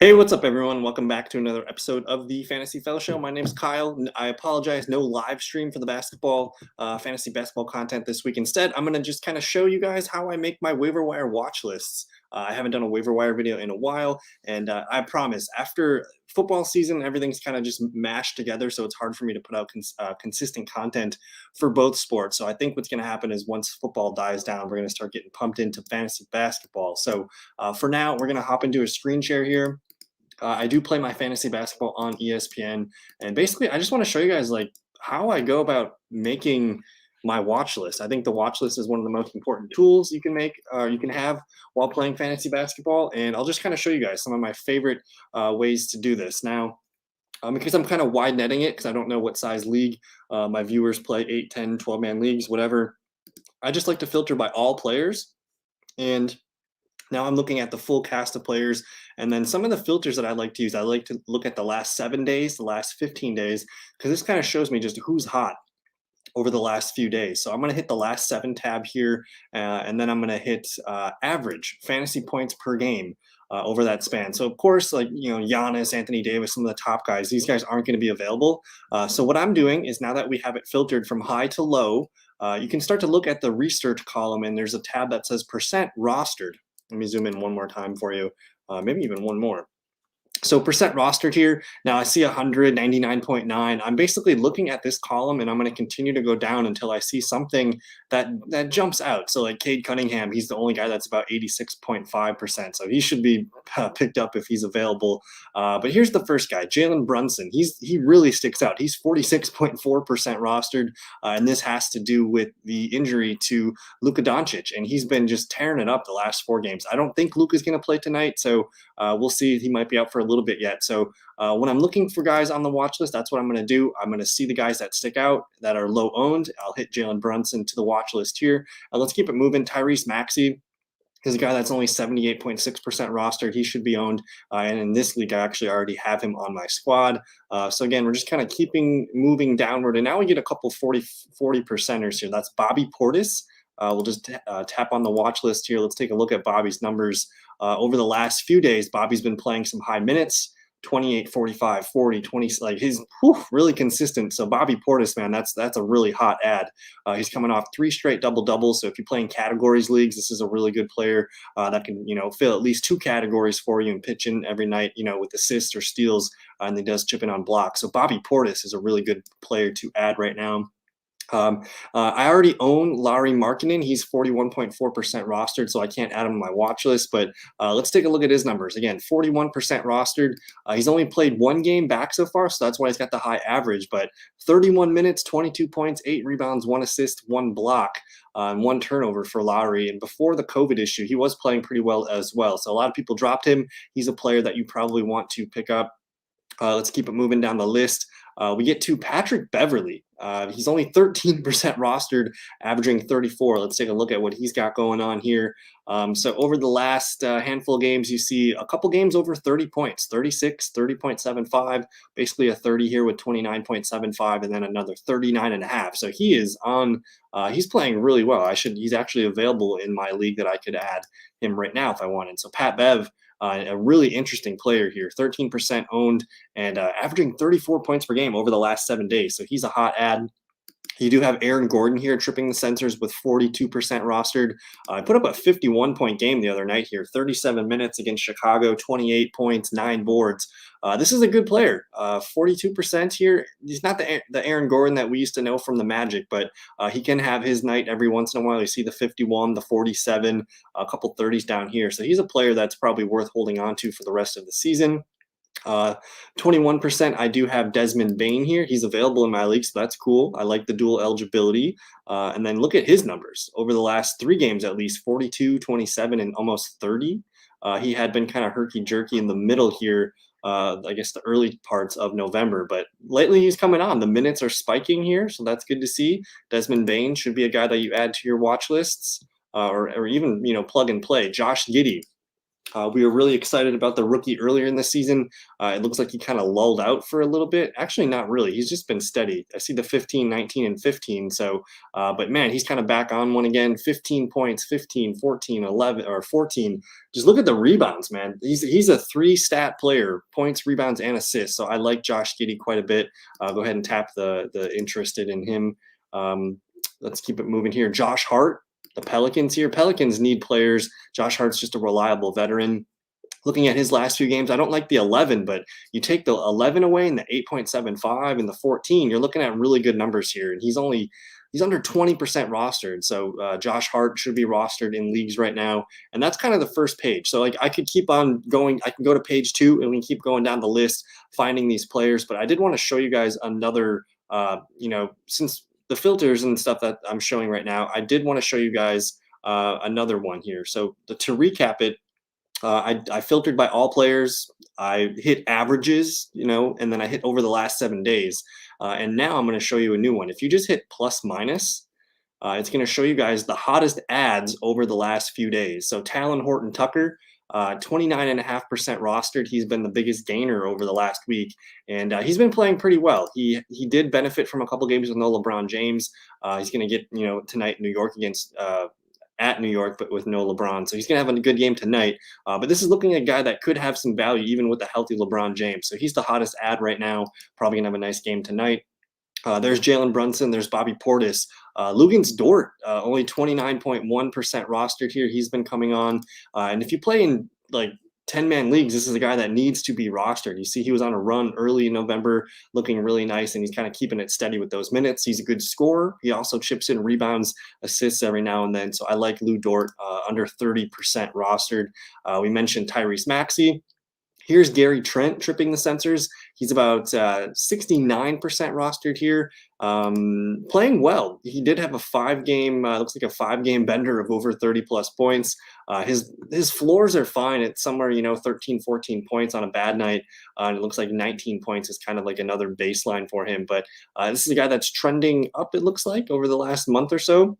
Hey, what's up, everyone? Welcome back to another episode of the Fantasy Fellowshow. My name's Kyle. I apologize, no live stream for the fantasy basketball content this week. Instead, I'm going to just kind of show you guys how I make my waiver wire watch lists. I haven't done a waiver wire video in a while, and I promise, after football season, everything's kind of just mashed together, so it's hard for me to put out consistent content for both sports. So I think what's going to happen is once football dies down, we're going to start getting pumped into fantasy basketball. So for now, we're going to hop into a screen share here. I do play my fantasy basketball on ESPN, and basically I just want to show you guys like how I go about making my watch list. I think the watch list is one of the most important tools you can have while playing fantasy basketball, and I'll just kind of show you guys some of my favorite ways to do this. Now, because I'm kind of wide netting it, because I don't know what size league my viewers play, 8, 10, 12-man leagues, whatever. I just like to filter by all players, and now I'm looking at the full cast of players, and then some of the filters that I like to use, I like to look at the last 7 days, the last 15 days, because this kind of shows me just who's hot over the last few days. So I'm going to hit the last 7 tab here, and then I'm going to hit average fantasy points per game over that span. So of course, like, Giannis, Anthony Davis, some of the top guys, these guys aren't going to be available. So what I'm doing is, now that we have it filtered from high to low, you can start to look at the research column, and there's a tab that says percent rostered. Let me zoom in one more time for you, maybe even one more. So percent rostered here. Now I see 199.9. I'm basically looking at this column, and I'm going to continue to go down until I see something that jumps out. So like Cade Cunningham, he's the only guy that's about 86.5%. So he should be picked up if he's available. But here's the first guy, Jalen Brunson. He really sticks out. He's 46.4% rostered, and this has to do with the injury to Luka Doncic, and he's been just tearing it up the last 4 games. I don't think Luka's going to play tonight, so we'll see. He might be out for a little bit yet. So when I'm looking for guys on the watch list, that's what I'm going to do. I'm going to see the guys that stick out, that are low owned. I'll hit Jalen Brunson to the watch list here. Let's keep it moving. Tyreese Maxie is a guy that's only 78.6% rostered. He should be owned. And in this league, I actually already have him on my squad. So again, we're just kind of moving downward. And now we get a couple 40 percenters here. That's Bobby Portis. We'll just tap on the watch list here. Let's take a look at Bobby's numbers. Over the last few days, Bobby's been playing some high minutes, 28, 45, 40, 20, like he's really consistent. So Bobby Portis, man, that's a really hot ad. He's coming off 3 straight double-doubles. So if you're playing categories leagues, this is a really good player that can, fill at least 2 categories for you and pitch in every night, with assists or steals, and he does chip in on blocks. So Bobby Portis is a really good player to add right now. I already own Lauri Markkanen. He's 41.4% rostered, so I can't add him to my watch list. But let's take a look at his numbers. Again, 41% rostered. He's only played 1 game back so far, so that's why he's got the high average. But 31 minutes, 22 points, 8 rebounds, 1 assist, 1 block, and 1 turnover for Lauri. And before the COVID issue, he was playing pretty well as well. So a lot of people dropped him. He's a player that you probably want to pick up. Let's keep it moving down the list. We get to Patrick Beverly. He's only 13% rostered, averaging 34. Let's take a look at what he's got going on here. So over the last handful of games, you see a couple games over 30 points, 36, 30.75, basically a 30 here with 29.75, and then another 39.5. So he is on, he's playing really well. He's actually available in my league that I could add him right now if I wanted. So Pat Bev, a really interesting player here, 13% owned, and averaging 34 points per game over the last 7 days. So he's a hot ad. You do have Aaron Gordon here tripping the sensors with 42% rostered. I put up a 51-point game the other night here, 37 minutes against Chicago, 28 points, 9 boards. This is a good player. 42% here. He's not the Aaron Gordon that we used to know from the Magic, but he can have his night every once in a while. You see the 51, the 47, a couple 30s down here. So he's a player that's probably worth holding on to for the rest of the season. 21%, I do have Desmond Bain here. He's available in my league, so that's cool. I like the dual eligibility. And then look at his numbers. Over the last 3 games, at least 42, 27, and almost 30. He had been kind of herky-jerky in the middle here, I guess the early parts of November. But lately he's coming on. The minutes are spiking here, so that's good to see. Desmond Bain should be a guy that you add to your watch lists or even, plug and play. Josh Giddy. We were really excited about the rookie earlier in the season. It looks like he kind of lulled out for a little bit. Actually, not really. He's just been steady. I see the 15, 19, and 15. So, but man, he's kind of back on one again. 15 points, 15, 14, 11, or 14. Just look at the rebounds, man. He's a 3-stat player: points, rebounds, and assists. So I like Josh Giddy quite a bit. Go ahead and tap the interested in him. Let's keep it moving here. Josh Hart, the Pelicans here. Pelicans need players. Josh Hart's just a reliable veteran. Looking at his last few games, I don't like the 11, but you take the 11 away and the 8.75 and the 14, you're looking at really good numbers here. And he's under 20% rostered. So Josh Hart should be rostered in leagues right now. And that's kind of the first page. So like I could keep on going. I can go to page 2 and we can keep going down the list, finding these players. But I did want to show you guys another, since the filters and stuff that I'm showing right now, I did want to show you guys another one here. So to recap it, I filtered by all players. I hit averages, and then I hit over the last 7 days. And now I'm going to show you a new one. If you just hit plus minus, it's going to show you guys the hottest ads over the last few days. So Talon, Horton, Tucker, 29.5% rostered. He's been the biggest gainer over the last week, and he's been playing pretty well. He did benefit from a couple games with no LeBron James. He's going to get tonight New York against at New York, but with no LeBron. So he's going to have a good game tonight. But this is looking at a guy that could have some value even with a healthy LeBron James. So he's the hottest ad right now. Probably going to have a nice game tonight. There's Jalen Brunson. There's Bobby Portis. Luguentz Dort, only 29.1% rostered here. He's been coming on. And if you play in like 10-man leagues, this is a guy that needs to be rostered. You see he was on a run early in November, looking really nice, and he's kind of keeping it steady with those minutes. He's a good scorer. He also chips in rebounds, assists every now and then. So I like Lou Dort, under 30% rostered. We mentioned Tyreese Maxie. Here's Gary Trent tripping the sensors. He's about 69% rostered here, playing well. He did have a 5-game, looks like a 5-game bender of over 30-plus points. His floors are fine. It's somewhere, 13, 14 points on a bad night. And it looks like 19 points is kind of like another baseline for him. But this is a guy that's trending up, it looks like, over the last month or so.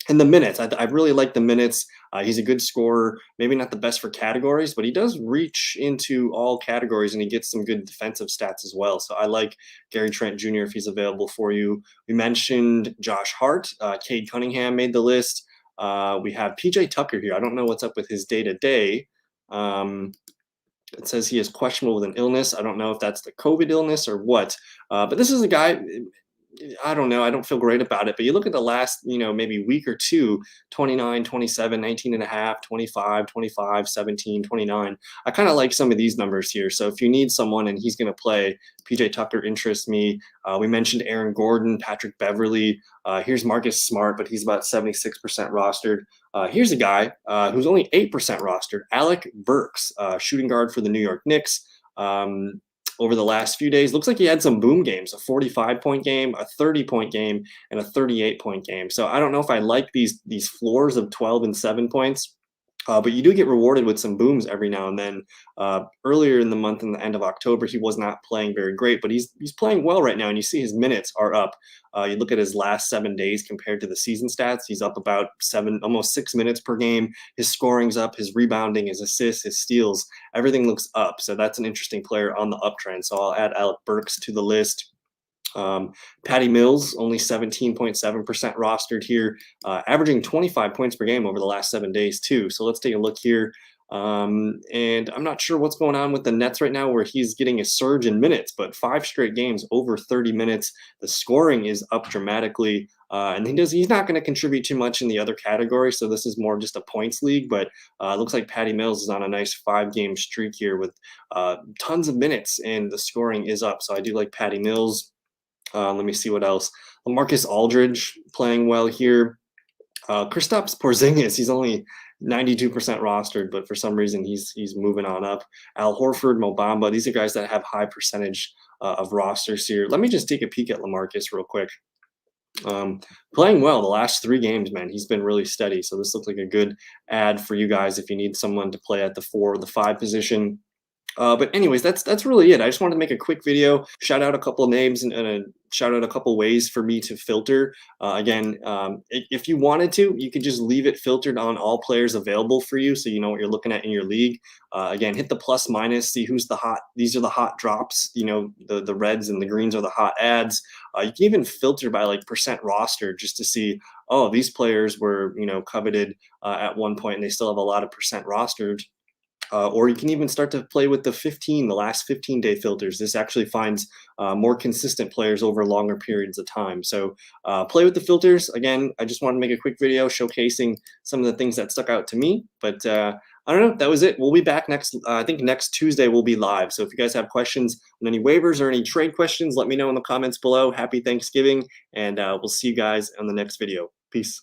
And the minutes, I really like the minutes. He's a good scorer, maybe not the best for categories, but he does reach into all categories and he gets some good defensive stats as well. So I like Gary Trent Jr. if he's available for you. We mentioned Josh Hart. Cade Cunningham made the list. We have PJ Tucker here. I don't know what's up with his day-to-day. It says he is questionable with an illness. I don't know if that's the COVID illness or what. But this is a guy, I don't know. I don't feel great about it. But you look at the last, maybe week or two, 29, 27, 19 and a half, 25, 25, 17, 29. I kind of like some of these numbers here. So if you need someone and he's going to play, PJ Tucker interests me. We mentioned Aaron Gordon, Patrick Beverly. Here's Marcus Smart, but he's about 76% rostered. Here's a guy who's only 8% rostered, Alec Burks, shooting guard for the New York Knicks. Over the last few days, looks like he had some boom games, a 45-point game, a 30-point game, and a 38-point game. So I don't know if I like these floors of 12 and 7 points, but you do get rewarded with some booms every now and then. Earlier in the month, in the end of October, he was not playing very great, but he's playing well right now, and you see his minutes are up. You look at his last 7 days compared to the season stats, he's up about almost 6 minutes per game. His scoring's up, his rebounding, his assists, his steals, everything looks up. So that's an interesting player on the uptrend. So I'll add Alec Burks to the list. Patty Mills, only 17.7% rostered here, averaging 25 points per game over the last 7 days too. So let's take a look here. And I'm not sure what's going on with the Nets right now where he's getting a surge in minutes, but 5 straight games over 30 minutes. The scoring is up dramatically. And he's not going to contribute too much in the other category. So this is more just a points league, but it looks like Patty Mills is on a nice 5-game streak here with tons of minutes and the scoring is up. So I do like Patty Mills. Let me see what else. LaMarcus Aldridge playing well here. Kristaps Porzingis, he's only 92% rostered, but for some reason he's moving on up. Al Horford, Mo Bamba, these are guys that have high percentage of rosters here. Let me just take a peek at LaMarcus real quick. Playing well the last 3 games, man. He's been really steady. So this looks like a good ad for you guys if you need someone to play at the 4 or the 5 position. But anyways, that's really it. I just wanted to make a quick video, shout out a couple of names and shout out a couple ways for me to filter. Again, if you wanted to, you could just leave it filtered on all players available for you, so you know what you're looking at in your league. Again, hit the plus minus, see who's the hot. These are the hot drops. You know, the reds and the greens are the hot ads. You can even filter by like percent roster just to see, oh, these players were coveted at one point and they still have a lot of percent rostered. Or you can even start to play with the last 15-day filters. This actually finds more consistent players over longer periods of time. So play with the filters. Again, I just wanted to make a quick video showcasing some of the things that stuck out to me. But I don't know. That was it. We'll be back I think next Tuesday we'll be live. So if you guys have questions on any waivers or any trade questions, let me know in the comments below. Happy Thanksgiving, and we'll see you guys on the next video. Peace.